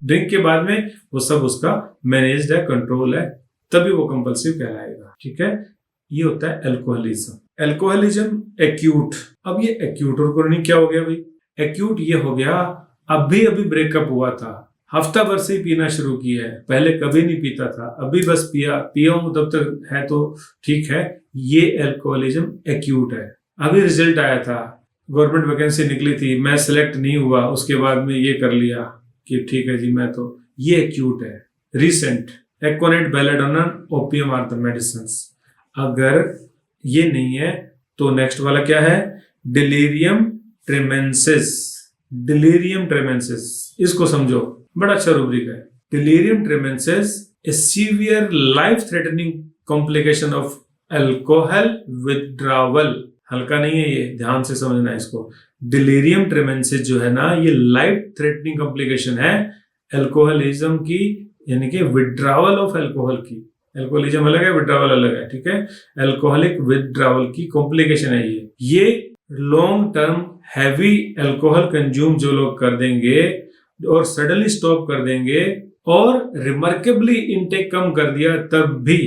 Drink के बाद में वो सब उसका मैनेज्ड है, कंट्रोल है, तभी वो कंपल्सिव कहलाएगा। ठीक है, ये होता है अल्कोहलिज्म। Alcoholism acute. अब ये एक्यूट और क्रोनिक क्या हो गया भाई? एक्यूट ये हो गया अभी अभी ब्रेकअप हुआ था, हफ्ता भर से ही पीना शुरू किया है, पहले कभी नहीं पीता था, अभी बस पिया हूं तब तक है तो ठीक है, ये अल्कोहलिज्म एक्यूट है। अभी रिजल्ट आया था, गवर्नमेंट वैकेंसी निकली थी, मैं सिलेक्ट नहीं हुआ, उसके बाद में ये कर लिया कि ठीक है जी मैं तो, ये एक्यूट है। Recent aconite, belladonna, opium are the medicines. अगर ये नहीं है तो नेक्स्ट वाला क्या है? डिलीरियम ट्रेमेंसिस। डिलीरियम ट्रेमेंसिस, इसको समझो, बड़ा अच्छा रूब्रिक है। Delirium tremens a severe life threatening complication of alcohol withdrawal. हल्का नहीं है ये, ध्यान से समझना है इसको। डिलीरियम ट्रेमेंसिस जो है ना, ये लाइफ थ्रेटनिंग कॉम्प्लिकेशन है अल्कोहलिज्म की, यानी कि विथड्रॉवल ऑफ अल्कोहल की। अल्कोहलिज्म अलग है, विथड्रॉवल अलग है। ठीक है, अल्कोहलिक विथड्रॉवल की कॉम्प्लिकेशन है ये long term heavy alcohol consume जो लोग कर देंगे और सडनली स्टॉप कर देंगे और रिमार्केबली इनटेक कम कर दिया, तब भी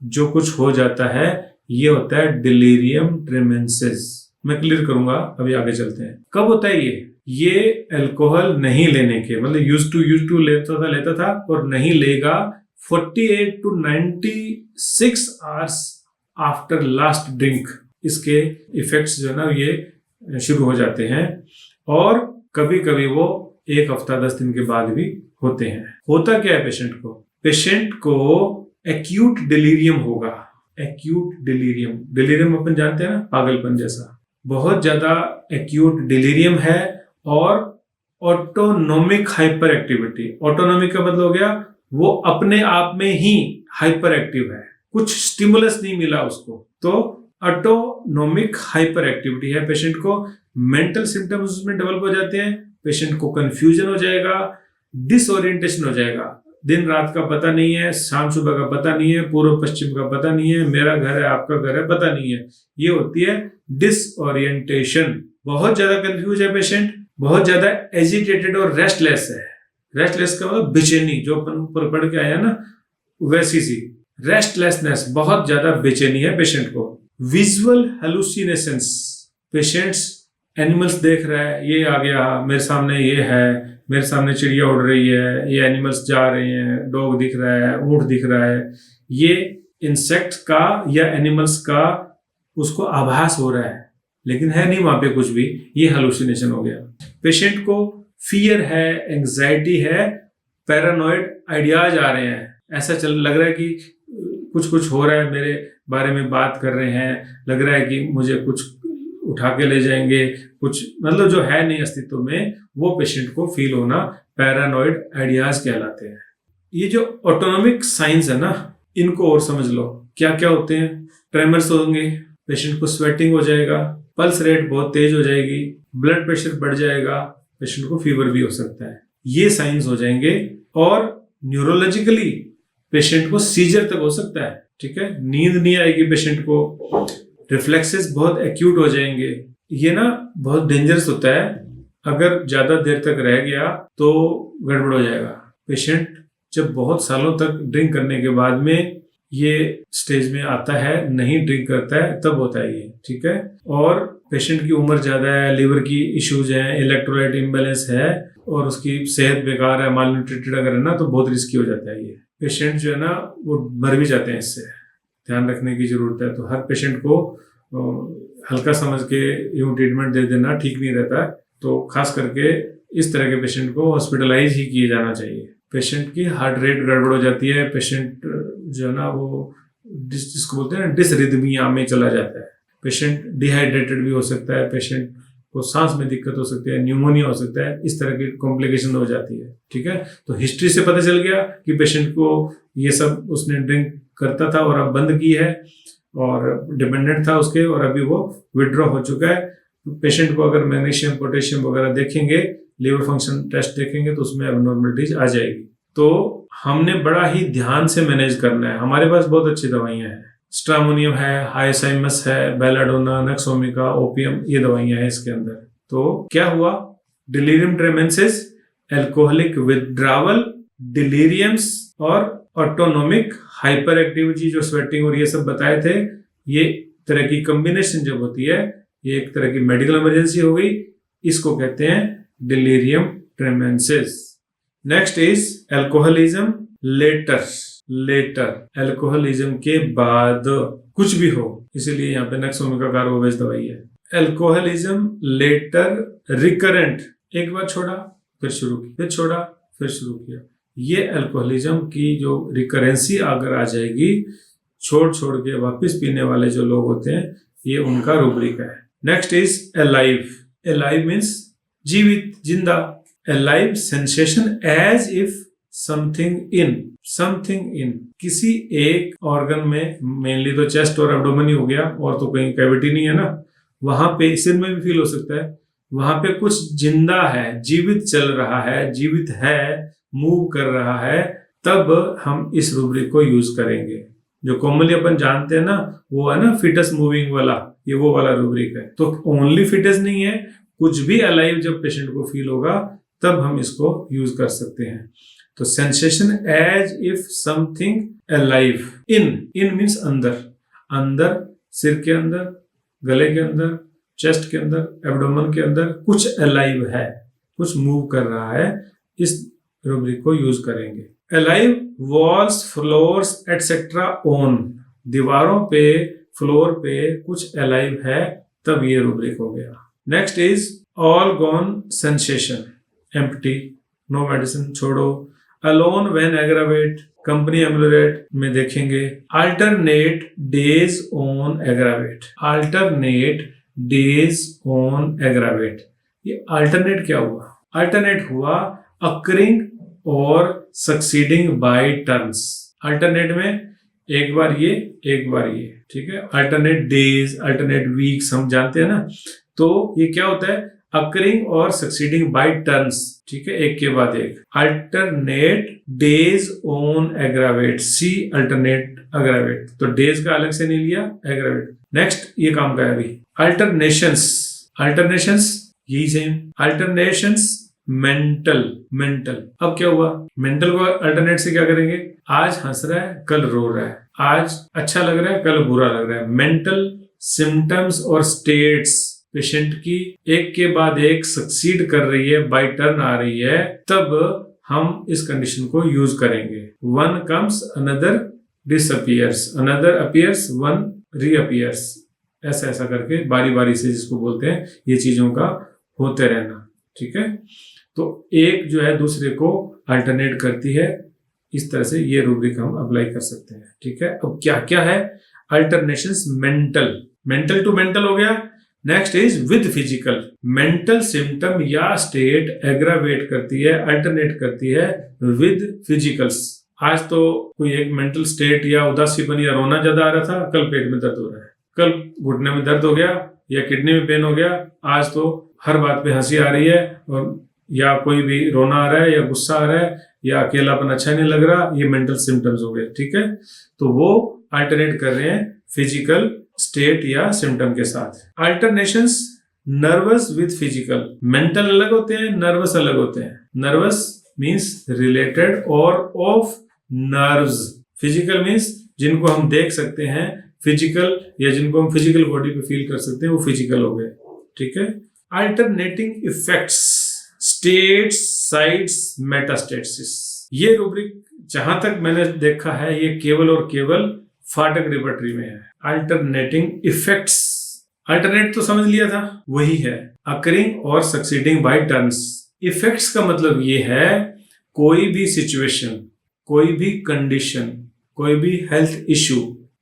जो कुछ हो जाता है, ये होता है डिलीरियम ट्रेमेंसिस। मैं क्लियर करूंगा, अभी आगे चलते हैं। कब होता है ये अल्कोहल नहीं लेने के, मतलब यूज टू लेता था और नहीं लेगा 48 to 96 hours after last drink, इसके इफेक्ट्स जो है ना ये शुरू हो जाते हैं, और कभी कभी वो 1 हफ्ता 10 दिन के बाद भी होते हैं। होता क्या है पेशेंट को एक्यूट डिलीरियम होगा। एक्यूट डिलीरियम अपन जानते हैं ना, पागलपन जैसा, बहुत ज्यादा एक्यूट डिलीरियम है। और ऑटोनोमिक हाइपर एक्टिविटी। ऑटोनोमिक का मतलब हो गया वो अपने आप में ही हाइपर एक्टिव है, कुछ स्टिमुलस नहीं मिला उसको, तो ऑटोनोमिक हाइपर एक्टिविटी है पेशेंट को। मेंटल सिम्टम्स उसमें डेवलप हो जाते हैं, पेशेंट को कंफ्यूजन हो जाएगा, डिसओरिएंटेशन हो जाएगा, दिन रात का पता नहीं है, शाम सुबह का पता नहीं है, पूर्व पश्चिम का पता नहीं है, मेरा घर है आपका घर है पता नहीं है, ये होती है डिसओरिएंटेशन। बहुत ज्यादा कंफ्यूज है पेशेंट, बहुत ज्यादा एजिटेटेड और रेस्टलेस है। रेस्टलेस का मतलब बेचैनी, जो अपन ऊपर पढ़ के आया ना, वैसी सी रेस्टलेसनेस, बहुत ज्यादा बेचैनी है पेशेंट को। विजुअल हेलुसिनेशंस, पेशेंट्स एनिमल्स देख रहा है, ये आ गया मेरे सामने, ये है मेरे सामने, चिड़िया उड़ रही है, ये एनिमल्स जा रहे हैं, डॉग दिख रहा है, ऊंट दिख रहा है, ये इंसेक्ट्स का या एनिमल्स का उसको आभास हो रहा है, लेकिन है नहीं वहां पे कुछ भी, ये हेलुसिनेशन हो गया। पेशेंट को फियर है, एंजाइटी है, पैरानॉइड आइडियाज आ रहे हैं, ऐसा लग रहा है कि कुछ हो रहा है, मेरे बारे में बात कर रहे हैं, लग रहा है कि मुझे कुछ उठा के ले जाएंगे, कुछ मतलब जो है नहीं अस्तित्व में, वो पेशेंट को फील होना पैरानॉइड आइडियाज कहलाते हैं। ये जो ऑटोनोमिक साइंस है ना, इनको और समझ लो क्या क्या होते हैं। ट्रेमर्स होंगे, पेशेंट को स्वेटिंग हो जाएगा, पल्स रेट बहुत तेज हो जाएगी, ब्लड प्रेशर बढ़ जाएगा, पेशेंट को फीवर भी हो सकता है, ये साइंस हो जाएंगे। और न्यूरोलॉजिकली पेशेंट को सीजर तक हो सकता है। ठीक है, नींद नहीं आएगी पेशेंट को, रिफ्लेक्सेस बहुत एक्यूट हो जाएंगे। ये ना बहुत डेंजरस होता है, अगर ज्यादा देर तक रह गया तो गड़बड़ हो जाएगा। पेशेंट जब बहुत सालों तक ड्रिंक करने के बाद में ये स्टेज में आता है, नहीं ड्रिंक करता है, तब होता है ये। ठीक है, और पेशेंट की उम्र ज्यादा है, लिवर की इश्यूज हैं, इलेक्ट्रोलाइट इम्बैलेंस है, और उसकी सेहत बेकार है, माल न्यूट्रिटेड अगर है ना, तो बहुत रिस्की हो जाता है ये। पेशेंट जो है ना वो मर भी जाते हैं, इससे ध्यान रखने की जरूरत है। तो हर पेशेंट को हल्का समझ के यूं ट्रीटमेंट दे देना ठीक नहीं रहता है, तो खास करके इस तरह के पेशेंट को हॉस्पिटलाइज ही किए जाना चाहिए। पेशेंट की हार्ट रेट गड़बड़ हो जाती है, पेशेंट जो है ना वो जिसको बोलते हैं ना डिसरिदमिया में चला जाता है, पेशेंट डिहाइड्रेटेड भी हो सकता है, पेशेंट को सांस में दिक्कत हो सकती है, न्यूमोनिया हो सकता है, इस तरह की कॉम्प्लिकेशन हो जाती है। ठीक है, तो हिस्ट्री से पता चल गया कि पेशेंट को ये सब, उसने ड्रिंक करता था और अब बंद की है, और डिपेंडेंट था उसके, और अभी वो विड्रॉ हो चुका है। पेशेंट को अगर मैग्नीशियम पोटेशियम वगैरह देखेंगे, लिवर फंक्शन टेस्ट देखेंगे, तो उसमें एबनॉर्मलिटीज आ जाएगी। तो हमने बड़ा ही ध्यान से मैनेज करना है। हमारे पास बहुत अच्छी दवाइयां हैं, स्ट्रामोनियम है, हाइसाइमस है, बेलाडोना, नेक्सोमिका, ओपियम, ये दवाइयां हैं इसके अंदर। तो क्या हुआ, डिलीरियम ट्रेमेंसिस एल्कोहलिक विथड्रावल, डिलीरियम्स और ऑटोनोमिक हाइपर एक्टिविटी, जो स्वेटिंग और ये सब बताए थे, ये तरह की कॉम्बिनेशन जब होती है, ये एक तरह की मेडिकल इमरजेंसी हो गई, इसको कहते हैं delirium tremens. Next is alcoholism later. Later alcoholism के बाद कुछ भी हो, इसीलिए यहाँ पे नेक्स्ट ओमिका वो दवाई है। एल्कोहलिज्म लेटर रिकरेंट, एक बार छोड़ा फिर शुरू किया, फिर छोड़ा फिर शुरू किया, ये अल्कोहलिज्म की जो रिकरेंसी अगर आ जाएगी, छोड़ के वापस पीने वाले जो लोग होते हैं, ये उनका रूब्रिक है। Next is alive. Alive means जीवित, जिंदा। Alive sensation as if something in, किसी एक ऑर्गन में, मेनली तो चेस्ट और एब्डोमेन ही हो गया, और तो कहीं कैविटी नहीं है ना, वहां पे सिर में भी फील हो सकता है, वहां पे कुछ जिंदा है, जीवित चल रहा है, जीवित है, मूव कर रहा है, तब हम इस रूब्रिक को यूज करेंगे। जो कॉमनली अपन जानते हैं ना, वो है ना फिटस मूविंग वाला, ये वो वाला रूब्रिक है। तो ओनली फिटस नहीं है, कुछ भी अलाइव जब पेशेंट को फील होगा तब हम इसको यूज कर सकते हैं। तो sensation as if something alive. In means अंदर, सिर के अंदर, गले के अंदर, चेस्ट के अंदर, एब्डोमेन के अंदर कुछ अलाइव है, कुछ मूव कर रहा है, इस रूब्रिक को यूज करेंगे। Alive walls, floors etcetera on, दीवारों पे, फ्लोर पे कुछ अलाइव है, तब ये रूब्रिक हो गया। Next is all gone sensation, empty, no medicine, छोड़ो। Alone when aggravate, company ambulate में देखेंगे। Alternate days on aggravate, alternate days on aggravate. ये अल्टरनेट क्या हुआ? अल्टरनेट हुआ अकरिंग और सक्सीडिंग बाय टर्न्स। अल्टरनेट में एक बार ये, एक बार ये, ठीक है। अल्टरनेट डेज, अल्टरनेट वीक्स हम जानते हैं ना, तो ये क्या होता है? अकरिंग और सक्सीडिंग बाय टर्न्स, ठीक है, एक के बाद एक। Alternate days on aggravate, see alternate aggravate, तो डेज का अलग से नहीं लिया, एग्रावेट। नेक्स्ट ये काम का है अभी। अल्टरनेशंस, अल्टरनेशंस यही सेम। अल्टरनेशंस मेंटल, अब क्या हुआ? मेंटल को अल्टरनेट से क्या करेंगे? आज हंस रहा है, कल रो रहा है, आज अच्छा लग रहा है, कल बुरा लग रहा है। मेंटल सिम्टम्स और स्टेट्स पेशेंट की एक के बाद एक सक्सीड कर रही है, बाय टर्न आ रही है, तब हम इस कंडीशन को यूज करेंगे। One comes, another disappears, another appears, one reappears, ऐसा करके बारी बारी से, जिसको बोलते हैं, ये चीजों का होते रहना, ठीक है। तो एक जो है दूसरे को अल्टरनेट करती है, इस तरह से ये रूब्रिक हम अप्लाई कर सकते हैं, ठीक है। अब क्या क्या है? अल्टरनेशंस मेंटल टू मेंटल हो गया। Next is with physical, mental symptom या स्टेट एग्रावेट करती है, अल्टरनेट करती है विद फिजिकल्स। आज तो कोई एक मेंटल स्टेट या उदासीपन या रोना ज्यादा आ रहा था, कल पेट में दर्द हो रहा है, कल घुटने में दर्द हो गया या किडनी में पेन हो गया, आज तो हर बात पे हंसी आ रही है, और या कोई भी रोना आ रहा है या गुस्सा आ रहा है या अकेलापन अच्छा नहीं लग रहा, ये मेंटल सिम्टम्स हो गए, ठीक है। तो वो अल्टरनेट कर रहे हैं फिजिकल स्टेट या सिम्टम के साथ। अल्टरनेशंस नर्वस विद फिजिकल, मेंटल अलग होते हैं, नर्वस अलग होते हैं। नर्वस मीन्स रिलेटेड और ऑफ नर्व्स, फिजिकल मीन्स जिनको हम देख सकते हैं, फिजिकल या जिनको हम फिजिकल बॉडी पे फील कर सकते हैं, वो फिजिकल हो गए, ठीक है। Alternating effects, states, sides, metastasis, ये रूब्रिक जहां तक मैंने देखा है ये केवल और केवल फाटक रिपर्टरी में है। अल्टरनेटिंग इफेक्ट्स, अल्टरनेट तो समझ लिया था, वही है अकरिंग और सक्सीडिंग बाय टर्न्स। इफेक्ट्स का मतलब ये है कोई भी सिचुएशन, कोई भी कंडीशन, कोई भी हेल्थ इश्यू,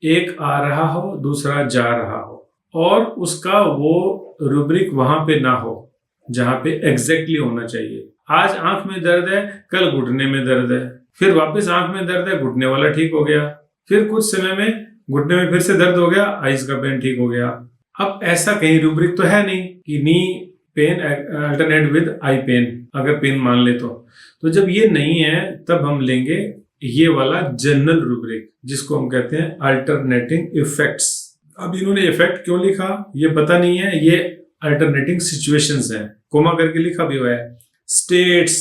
एक आ रहा हो दूसरा जा रहा हो, और उसका वो रूब्रिक वहां पे ना हो जहां पे एग्जैक्टली होना चाहिए। आज आंख में दर्द है, कल घुटने में दर्द है, फिर वापस आंख में दर्द है, घुटने वाला ठीक हो गया, फिर कुछ समय में घुटने में फिर से दर्द हो गया, आइज का पेन ठीक हो गया। अब ऐसा कहीं रूब्रिक तो है नहीं कि knee pain alternate with eye pain, अगर पेन मान ले तो जब ये नहीं है तब हम लेंगे ये वाला जनरल रूब्रिक, जिसको हम कहते हैं अल्टरनेटिंग इफेक्ट्स। अब इन्होंने इफेक्ट क्यों लिखा ये पता नहीं है, ये अल्टरनेटिंग सिचुएशंस है, कोमा करके लिखा भी हुआ है। स्टेट्स,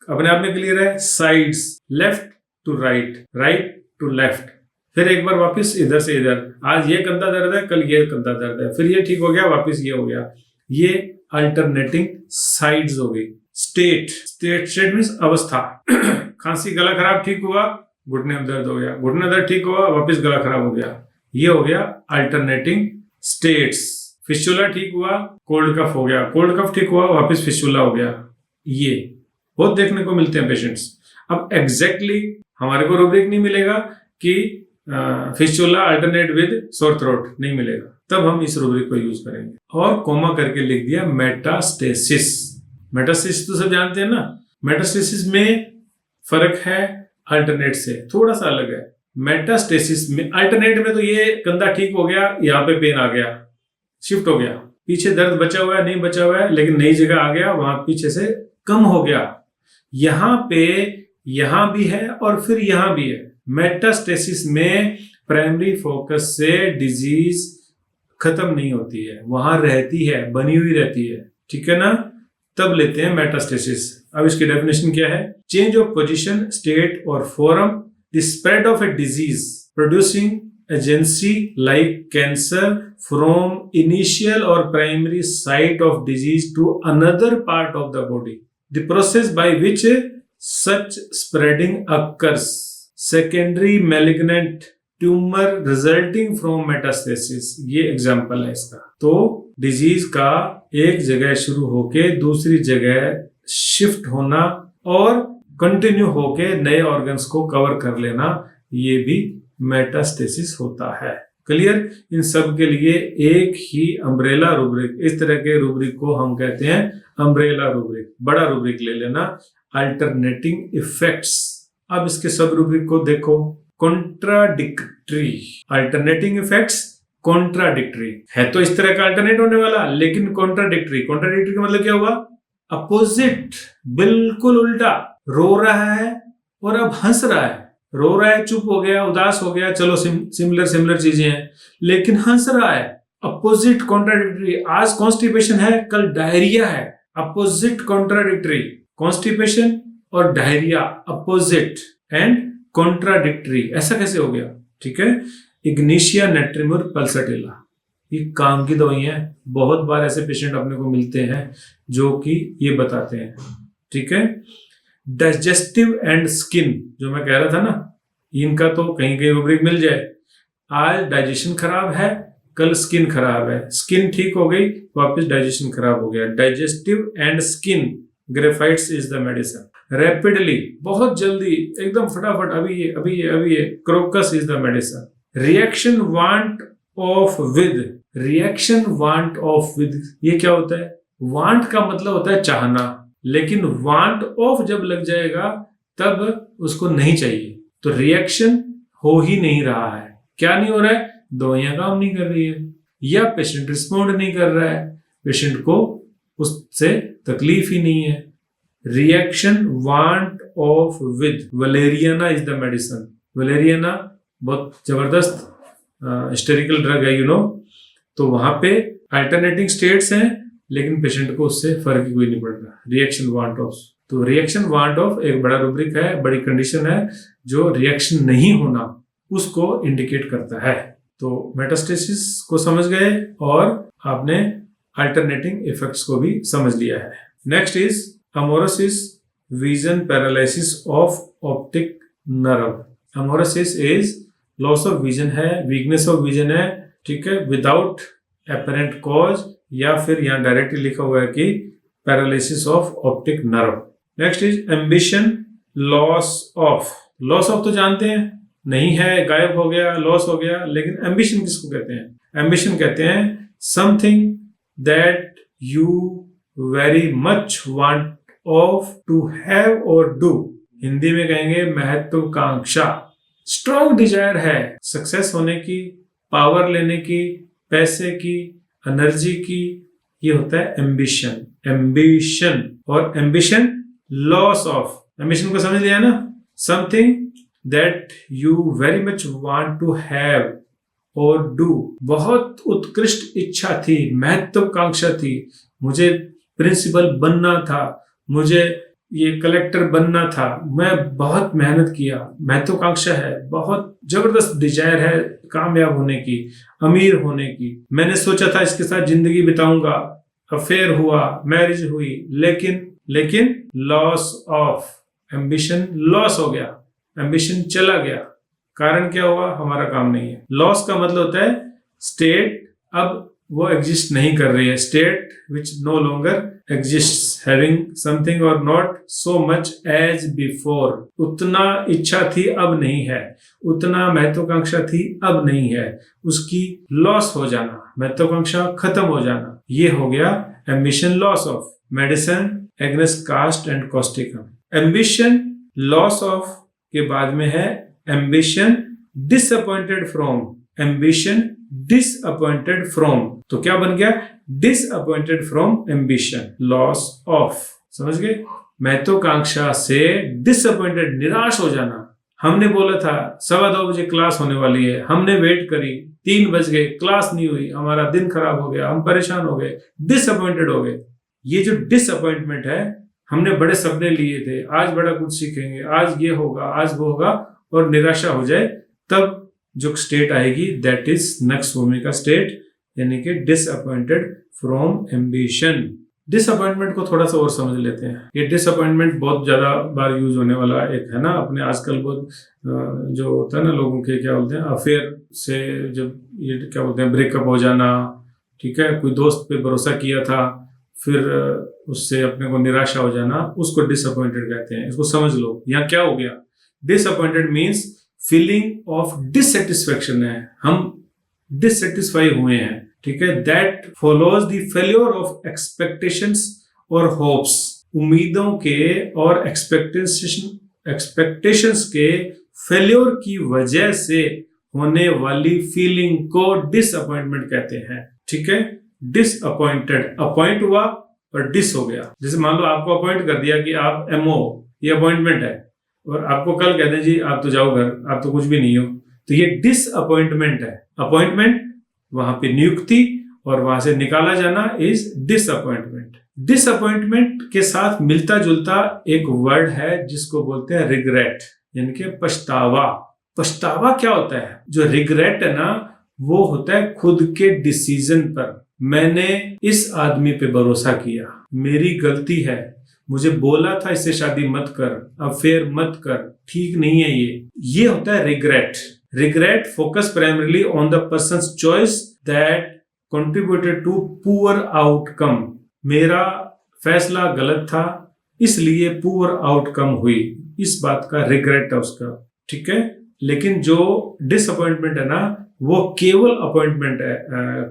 अपने आप में क्लियर है। Sides, left to right, right to left, फिर एक बार वापस इधर से इधर, आज ये कंधा दर्द है, कल ये कंधा दर्द है, फिर ये ठीक हो गया, वापस ये हो गया। ये अल्टरनेटिंग साइड्स हो गई। स्टेट, स्टेट मींस अवस्था। खांसी, गला खराब, ठीक हुआ, घुटने में दर्द हो गया, घुटने दर्द ठीक हुआ, वापस गला खराब हो गया, ये हो गया अल्टरनेटिंग स्टेट्स। फिस्टुला ठीक हुआ, कोल्ड कफ हो गया, कोल्ड कफ ठीक हुआ, वापस फिस्टुला हो गया। ये बहुत देखने को मिलते हैं पेशेंट्स। अब एग्जैक्टली हमारे को रूब्रिक नहीं मिलेगा कि fistula alternate with sore throat, नहीं मिलेगा, तब हम इस रूब्रिक को यूज करेंगे। और कोमा करके लिख दिया मेटास्टेसिस। मेटास्टेसिस तो सब जानते हैं ना। मेटास्टेसिस में फर्क है अल्टरनेट से, थोड़ा सा अलग है। मेटास्टेसिस में, अल्टरनेट में तो ये कंधा ठीक हो गया, यहाँ पे पेन आ गया, शिफ्ट हो गया, पीछे दर्द बचा हुआ है, नहीं बचा हुआ है, लेकिन नई जगह आ गया, वहां पीछे से कम हो गया, यहाँ पे यहाँ भी है और फिर यहाँ भी है। मेटास्टेसिस में प्राइमरी फोकस से डिजीज खत्म नहीं होती है, वहां रहती है, बनी हुई रहती है, ठीक है ना, तब लेते हैं मेटास्टेसिस। अब इसकी डेफिनेशन क्या है? Change of position, state or form, the spread of a disease producing agency like cancer from initial or primary site of disease to another part of the body, the process by which such spreading occurs, secondary malignant tumour resulting from metastasis. ये example है इसका। तो disease का एक जगह शुरू होके दूसरी जगह शिफ्ट होना और कंटिन्यू होके नए ऑर्गन्स को कवर कर लेना, ये भी मेटास्टेसिस होता है। क्लियर? इन सब के लिए एक ही अम्ब्रेला रूब्रिक, इस तरह के रूब्रिक को हम कहते हैं अम्ब्रेला रूब्रिक। बड़ा रूब्रिक ले लेना, अल्टरनेटिंग इफेक्ट्स। अब इसके सब रूब्रिक को देखो। कॉन्ट्राडिक्टरी, अल्टरनेटिंग इफेक्ट्स कॉन्ट्राडिक्टरी है, तो इस तरह का अल्टरनेट होने वाला, लेकिन कॉन्ट्राडिक्टरी। कॉन्ट्राडिक्टरी का मतलब क्या हुआ? अपोजिट, बिल्कुल उल्टा। रो रहा है और अब हंस रहा है, रो रहा है, चुप हो गया, उदास हो गया, चलो सिमिलर चीजें हैं, लेकिन हंस रहा है। Opposite, contradictory. आज कॉन्स्टिपेशन है, कल डायरिया है, अपोजिट कॉन्ट्राडिक्टरी। कॉन्स्टिपेशन और डायरिया अपोजिट एंड कॉन्ट्राडिक्टरी, ऐसा कैसे हो गया? ठीक है। इग्निशिया नेट्रिमुर पल्साटिला, ये काम की दवाइयां हैं। बहुत बार ऐसे पेशेंट अपने को मिलते हैं जो कि ये बताते हैं, ठीक है। डाइजेस्टिव एंड स्किन, जो मैं कह रहा था ना, इनका तो कहीं कहीं रूब्रिक मिल जाए। आज डाइजेशन खराब है, कल स्किन खराब है, स्किन ठीक हो गई, वापस डाइजेशन खराब हो गया। Digestive and skin, graphites is the medicine. Rapidly, बहुत जल्दी, एकदम फटाफट, अभी ये, crocus is the medicine. Reaction want of with, reaction want of with, ये क्या होता है? वांट का मतलब होता है चाहना, लेकिन वांट ऑफ जब लग जाएगा तब उसको नहीं चाहिए, तो रिएक्शन हो ही नहीं रहा है। क्या नहीं हो रहा है? दवाइयां काम नहीं कर रही है, या पेशेंट रिस्पॉन्ड नहीं कर रहा है, पेशेंट को उससे तकलीफ ही नहीं है। Reaction want of with, valeriana is the medicine. Valeriana बहुत जबरदस्त हिस्टेरिकल ड्रग है, तो वहां पे अल्टरनेटिंग स्टेट्स हैं, लेकिन पेशेंट को उससे फर्क ही कोई नहीं पड़ रहा। रिएक्शन वांट ऑफ, तो रिएक्शन वांट ऑफ एक बड़ा रूब्रिक है, बड़ी कंडीशन है, जो रिएक्शन नहीं होना उसको इंडिकेट करता है। तो मेटास्टेसिस को समझ गए और आपने अल्टरनेटिंग इफेक्ट्स को भी समझ लिया है। Next is amaurosis, vision paralysis of optic nerve. Amaurosis is loss of vision है, वीकनेस ऑफ विजन है, ठीक है, विदाउट एपरेंट कॉज, या फिर यहाँ डायरेक्टली लिखा हुआ है कि paralysis of optic nerve. Next is ambition, loss of. Loss of तो जानते हैं, नहीं है, गायब हो गया, लॉस हो गया, लेकिन एम्बिशन किसको कहते हैं? एम्बिशन कहते हैं something that you very much want of to have or do. Hindi में कहेंगे महत्वाकांक्षा। स्ट्रॉन्ग डिजायर है सक्सेस होने की, पावर लेने की, पैसे की, एनर्जी की, ये होता है एम्बिशन। एम्बिशन और एम्बिशन लॉस ऑफ। एम्बिशन को समझ लिया ना? Something that you very much want to have or do. बहुत उत्कृष्ट इच्छा थी, महत्वाकांक्षा थी, मुझे प्रिंसिपल बनना था, मुझे ये कलेक्टर बनना था, मैं बहुत मेहनत किया, महत्वाकांक्षा है, बहुत जबरदस्त डिजायर है कामयाब होने की, अमीर होने की, मैंने सोचा था इसके साथ जिंदगी बिताऊंगा, अफेयर हुआ, मैरिज हुई, लेकिन लॉस ऑफ एम्बिशन, लॉस हो गया, एम्बिशन चला गया। कारण क्या हुआ? हमारा काम नहीं है। लॉस का मतलब होता है स्टेट अब वो एग्जिस्ट नहीं कर रही है, state which no longer exist, having something or not so much as before. उतना इच्छा थी अब नहीं है, उतना महत्वाकांक्षा थी अब नहीं है, उसकी लॉस हो जाना, महत्वाकांक्षा खत्म हो जाना, ये हो गया ambition loss of. Medicine agnus cast and causticum. Ambition loss of के बाद में है ambition disappointed from, ambition disappointed from, तो क्या बन गया? Disappointed from ambition, loss of. समझ गए? महत्वाकांक्षा से डिसअपॉइंटेड, निराश हो जाना। हमने बोला था 2:15 बजे क्लास होने वाली है, हमने वेट करी, 3 बज गए, क्लास नहीं हुई, हमारा दिन खराब हो गया, हम परेशान हो गए, डिसअपॉइंटेड हो गए। ये जो डिसअपॉइंटमेंट है, हमने बड़े सपने लिए थे, आज बड़ा कुछ सीखेंगे, आज ये होगा, आज वो होगा, और निराशा हो जाए, तब जो स्टेट आएगी दैट इज नक्सवोमी का स्टेट, यानी कि डिसअपॉइंटेड फ्रॉम एम्बिशन। डिसअपॉइंटमेंट को थोड़ा सा और समझ लेते हैं। ये डिसअपॉइंटमेंट बहुत ज्यादा बार यूज होने वाला एक है ना, अपने आजकल बहुत जो होता है ना लोगों के, क्या बोलते हैं, अफेयर से जब ये क्या बोलते हैं ब्रेकअप हो जाना, ठीक है, कोई दोस्त पे भरोसा किया था, फिर उससे अपने को निराशा हो जाना, उसको डिसअपॉइंटेड कहते हैं। इसको समझ लो। यहाँ क्या हो गया? Disappointed means feeling of dissatisfaction है, हम डिससेटिस्फाई हुए हैं, ठीक है। That follows the failure of expectations और होप्स, उम्मीदों के और एक्सपेक्टेशंस के फेल्योर की वजह से होने वाली फीलिंग को डिसअपॉइंटमेंट कहते हैं, ठीक है। डिसअपॉइंटेड, अपॉइंट हुआ और डिस हो गया। जैसे मान लो आपको अपॉइंट कर दिया कि आप एमओ, ये अपॉइंटमेंट है, और आपको कल कहते हैं जी आप तो जाओ घर, आप तो कुछ भी नहीं हो, तो ये डिसअपॉइंटमेंट है। अपॉइंटमेंट वहां पे नियुक्ति, और वहां से निकाला जाना इज डिसअपॉइंटमेंट। डिसअपॉइंटमेंट के साथ मिलता जुलता एक वर्ड है जिसको बोलते हैं रिग्रेट, यानी कि पछतावा। पछतावा क्या होता है? जो रिग्रेट है ना, वो होता है खुद के डिसीजन पर। मैंने इस आदमी पे भरोसा किया, मेरी गलती है, मुझे बोला था इससे शादी मत कर, अफेयर मत कर, ठीक नहीं है ये होता है regret. Regret focus primarily on the person's choice that contributed to poor outcome. मेरा फैसला गलत था, इसलिए पुअर आउटकम हुई, इस बात का रिग्रेट है उसका, ठीक है। लेकिन जो डिसअपॉइंटमेंट है ना, वो केवल अपॉइंटमेंट है,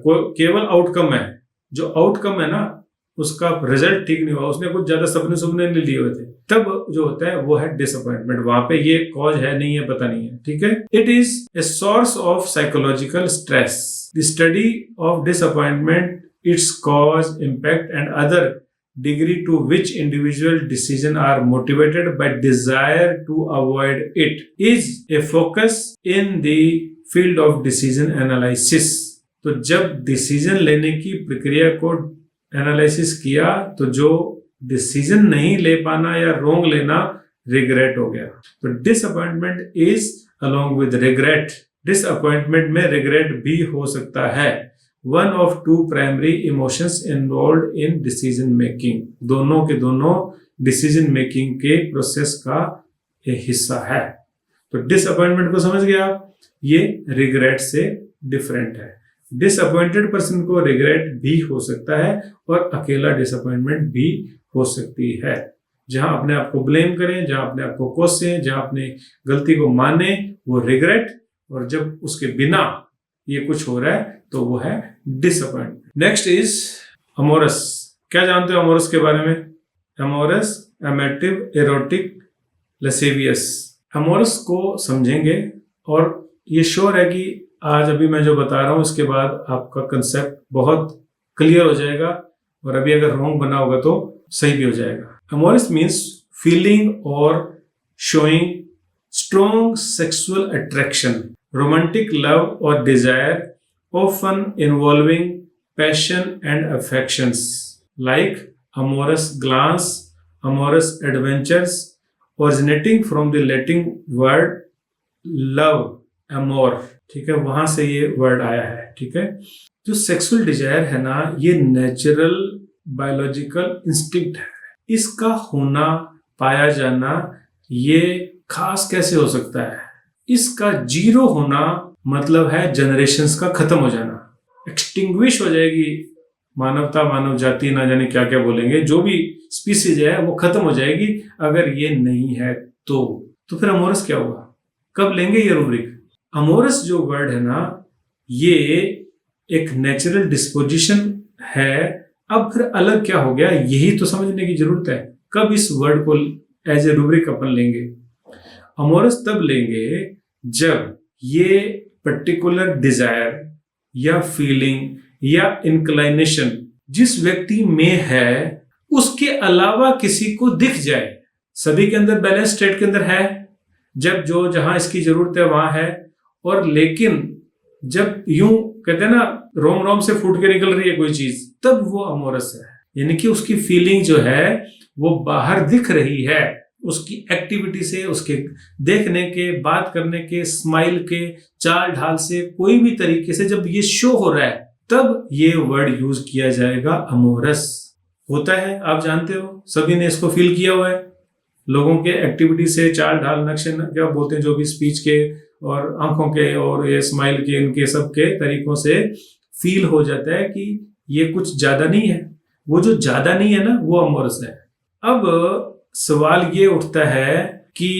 केवल आउटकम है। जो आउटकम है ना, उसका रिजल्ट ठीक नहीं हुआ, उसने कुछ ज्यादा सपने नहीं लिए हुए थे, तब जो होता है वो है डिसअपॉइंटमेंट। वहां पे ये कॉज है नहीं है, पता नहीं है, ठीक है। It is a source of psychological stress. The study of disappointment, it's cause, impact and other degree to which individual decision are motivated by desire to avoid it is a focus in the field of decision analysis। तो जब decision लेने की प्रक्रिया को analysis किया, तो जो decision नहीं ले पाना या रोंग लेना रिग्रेट हो गया। तो disappointment is along with regret. Disappointment में रिग्रेट भी हो सकता है। One of two primary emotions involved in decision making। दोनों के दोनों डिसीजन मेकिंग के प्रोसेस का एक हिस्सा है। तो डिसअपॉइंटमेंट को समझ गया आप, ये रिग्रेट से डिफरेंट है। डिसअपॉइंटेड पर्सन को रिग्रेट भी हो सकता है, और अकेला डिसअपॉइंटमेंट भी हो सकती है। जहां अपने आप को ब्लेम करें, जहां अपने आप को कोसें, जहां अपने गलती को माने, वो रिग्रेट। और जब उसके बिना ये कुछ हो रहा है तो वो है डिसअपॉइंटमेंट। Next is amorous. क्या जानते हो अमोरस के बारे में? Amorous, amative, erotic, lascivious. Amorous को समझेंगे, और ये श्योर है कि आज अभी मैं जो बता रहा हूं इसके बाद आपका कंसेप्ट बहुत क्लियर हो जाएगा, और अभी अगर रॉन्ग बना होगा तो सही भी हो जाएगा। अमोरस मीन्स फीलिंग और showing strong sexual attraction, romantic love or desire, often involving passion and affections, like amorous glance amorous adventures originating from the Latin word love, amor, ठीक है, वहां से ये वर्ड आया है, ठीक है। जो सेक्सुअल डिजायर है ना, ये नेचुरल बायोलॉजिकल इंस्टिंक्ट है। इसका होना, पाया जाना, ये खास कैसे हो सकता है? इसका जीरो होना मतलब है जनरेशंस का खत्म हो जाना, एक्सटिंग्विश हो जाएगी मानवता, मानव जाति, ना जाने क्या क्या बोलेंगे, जो भी स्पीसीज है वो खत्म हो जाएगी अगर ये नहीं है तो फिर अमोरस क्या होगा? कब लेंगे ये रूब्रिक? अमोरस जो वर्ड है ना, ये एक नेचुरल डिस्पोजिशन है। अब फिर अलग क्या हो गया, यही तो समझने की जरूरत है। कब इस वर्ड को एज ए रूब्रिक अपन लेंगे? अमोरस तब लेंगे जब ये पर्टिकुलर डिजायर या फीलिंग या इंक्लाइनेशन जिस व्यक्ति में है उसके अलावा किसी को दिख जाए। सभी के अंदर बैलेंस स्टेट के अंदर है, जब जो जहां इसकी जरूरत है वहां है, और लेकिन जब यूं कहते हैं ना रोम रोम से फूट के निकल रही है कोई चीज, तब वो अमोरस है। यानी कि उसकी फीलिंग जो है वो बाहर दिख रही है, उसकी एक्टिविटी से, उसके देखने के, बात करने के, स्माइल के, चाल ढाल से, कोई भी तरीके से जब ये शो हो रहा है तब ये वर्ड यूज किया जाएगा अमोरस। होता है, आप जानते हो, सभी ने इसको फील किया हुआ है। लोगों के एक्टिविटी से, चाल ढाल, नक्शे क्या बोलते हैं, जो भी स्पीच के और आंखों के और ये स्माइल के, इनके सब के तरीकों से फील हो जाता है कि ये कुछ ज्यादा नहीं है। वो जो ज्यादा नहीं है ना, वो अमोरस है। अब सवाल ये उठता है कि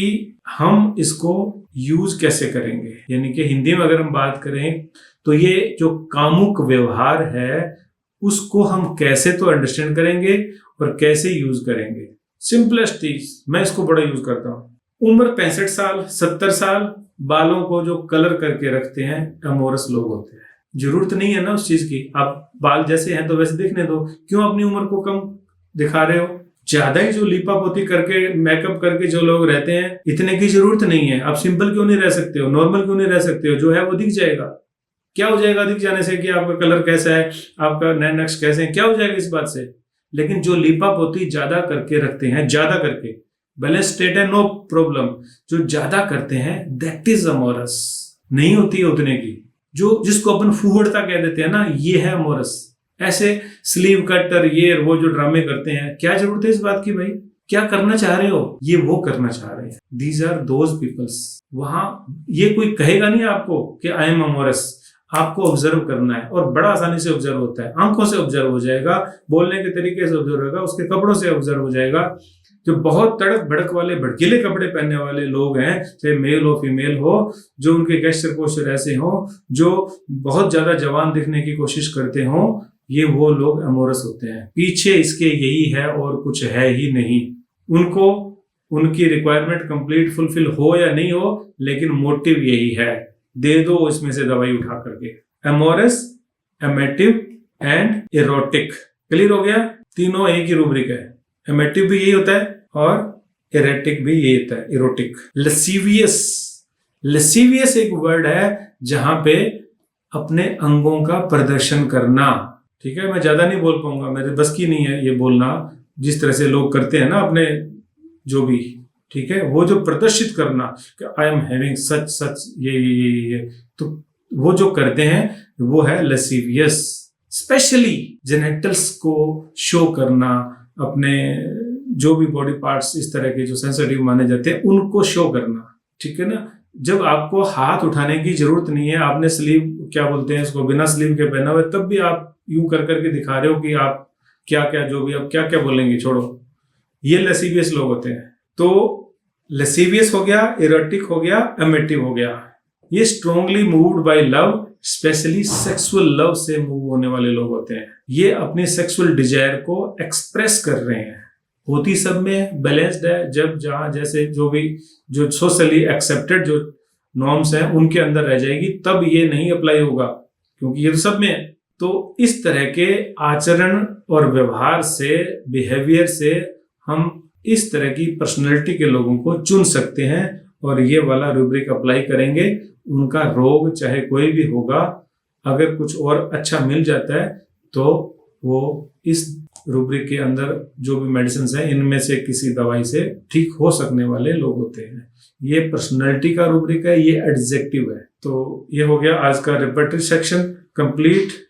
हम इसको यूज कैसे करेंगे। यानी कि हिंदी में अगर हम बात करें तो ये जो कामुक व्यवहार है उसको हम कैसे तो अंडरस्टैंड करेंगे और कैसे यूज करेंगे। सिंपलेस्ट चीज, मैं इसको बड़ा यूज करता हूं। उम्र 65 साल 70 साल, बालों को जो कलर करके रखते हैं अमोरस लोग होते हैं। जरूरत नहीं है ना उस चीज की, आप बाल जैसे हैं तो वैसे दिखने दो, क्यों अपनी उम्र को कम दिखा रहे हो? ज्यादा ही जो लीपा पोती करके, मेकअप करके जो लोग रहते हैं, इतने की जरूरत नहीं है। आप सिंपल क्यों नहीं रह सकते हो? नॉर्मल क्यों नहीं रह सकते हो? जो है वो दिख जाएगा। क्या हो जाएगा दिख जाने से कि आपका कलर कैसा है, आपका नैन नक्श कैसे है, क्या हो जाएगा इस बात से? लेकिन जो लीपा पोती ज्यादा करके रखते हैं, ज्यादा करके, बैलेंस स्टेट है नो प्रॉब्लम, जो ज्यादा करते हैं दैट इज अमोरस। नहीं होती है उतने की, जो जिसको अपन फूहड़ता कह देते हैं ना, ये है अमोरस। ऐसे स्लीव कटर, ये वो जो ड्रामे करते हैं, क्या जरूरत है इस बात की भाई? क्या करना चाह रहे हो? ये वो करना चाह रहे हैं। These are those peoples. वहां ये कोई कहेगा नहीं आपको कि आई एम अमोरस। आपको ऑब्जर्व करना है, और बड़ा आसानी से ऑब्जर्व होता है। आंखों से ऑब्जर्व हो जाएगा, बोलने के तरीके से ऑब्जर्व होगा, उसके कपड़ों से ऑब्जर्व हो जाएगा। जो बहुत तड़क भड़क वाले, भड़कीले कपड़े पहनने वाले लोग हैं, चाहे मेल हो फीमेल हो, जो उनके गेस्चर पोस्चर ऐसे हो, जो बहुत ज्यादा जवान दिखने की कोशिश करते हो, ये वो लोग अमोरस होते हैं। पीछे इसके यही है और कुछ है ही नहीं। उनको उनकी रिक्वायरमेंट कंप्लीट फुलफिल हो या नहीं हो, लेकिन मोटिव यही है, दे दो इसमें से दवाई उठा करके। Amorous, amative and erotic. Clear हो गया? तीनों एक ही रूब्रिक है। एमेटिव भी यही होता है और इरेटिक भी यही होता है, इरोटिक। लसीवियस, लसीवियस एक वर्ड है जहां पे अपने अंगों का प्रदर्शन करना। ठीक है, मैं ज्यादा नहीं बोल पाऊंगा, मेरे बस की नहीं है ये बोलना, जिस तरह से लोग करते हैं ना अपने जो भी, ठीक है, वो जो प्रदर्शित करना कि आई एम हैविंग सच सच ये, तो वो जो करते हैं वो है लसीवियस। स्पेशली जेनेटल्स को शो करना, अपने जो भी बॉडी पार्ट्स इस तरह के जो सेंसिटिव माने जाते हैं उनको शो करना। ठीक है ना? जब आपको हाथ उठाने की जरूरत नहीं है, आपने स्लीव क्या बोलते हैं इसको, बिना स्लीव के पहना हुआ, तब भी आप यूं कर करके दिखा रहे हो कि आप क्या क्या, जो भी आप क्या क्या बोलेंगे, छोड़ो। ये लसीवियस लोग होते हैं। तो लसीवियस हो गया, इरोटिक हो गया, एमेटिव हो गया। ये strongly moved by love, specially sexual love से मूव होने वाले लोग होते हैं। ये अपनी सेक्सुअल डिजायर को एक्सप्रेस कर रहे हैं। होती सब में बैलेंस्ड है, जब जहां जैसे जो भी जो सोशली एक्सेप्टेड जो नॉर्म्स हैं उनके अंदर रह जाएगी, तब ये नहीं अप्लाई होगा, क्योंकि ये तो सब में है। तो इस तरह के आचरण और व्यवहार से, बिहेवियर से हम इस तरह की पर्सनैलिटी के लोगों को चुन सकते हैं और ये वाला रूब्रिक अप्लाई करेंगे। उनका रोग चाहे कोई भी होगा, अगर कुछ और अच्छा मिल जाता है तो वो इस रूब्रिक के अंदर जो भी मेडिसिन है इनमें से किसी दवाई से ठीक हो सकने वाले लोग होते हैं। ये पर्सनैलिटी का रूब्रिक है, ये एडजेक्टिव है। तो ये हो गया आज का रिपर्टरी सेक्शन कंप्लीट।